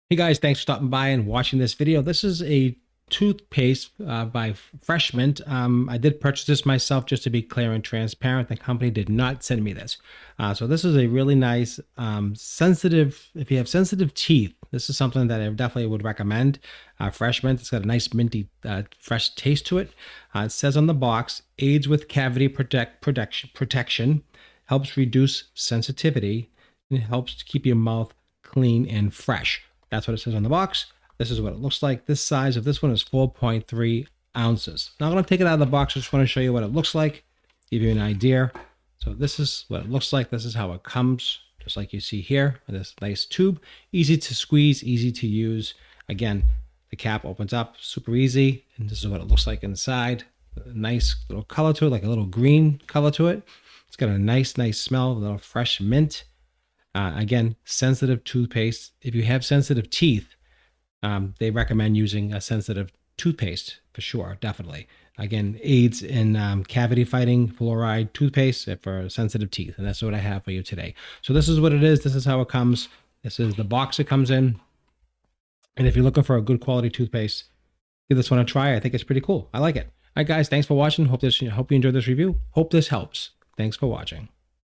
Hey guys, thanks for stopping by and watching this video. This is a toothpaste by Freshmint. I did purchase this myself just to be clear and transparent. The company did not send me this. So this is a really nice, sensitive, if you have sensitive teeth, this is something that I definitely would recommend. Freshmint, it's got a nice minty, fresh taste to it. It says on the box, aids with cavity protection, helps reduce sensitivity, and it helps to keep your mouth clean and fresh. That's what it says on the box. This is what it looks like. This size of this one is 4.3 ounces. Now I'm going to take it out of the box. I just want to show you what it looks like, give you an idea. So this is what it looks like. This is how it comes, just like you see here. This nice tube, easy to squeeze, easy to use. Again, the cap opens up, super easy. And this is what it looks like inside. A nice little color to it, like a little green color to it. It's got a nice smell, a little fresh mint. Again, sensitive toothpaste. If you have sensitive teeth, they recommend using a sensitive toothpaste for sure, definitely. Again, aids in cavity fighting fluoride toothpaste for sensitive teeth. And that's what I have for you today. So this is what it is. This is how it comes. This is the box it comes in. And if you're looking for a good quality toothpaste, give this one a try. I think it's pretty cool. I like it. All right, guys, thanks for watching. Hope you enjoyed this review. Hope this helps. Thanks for watching.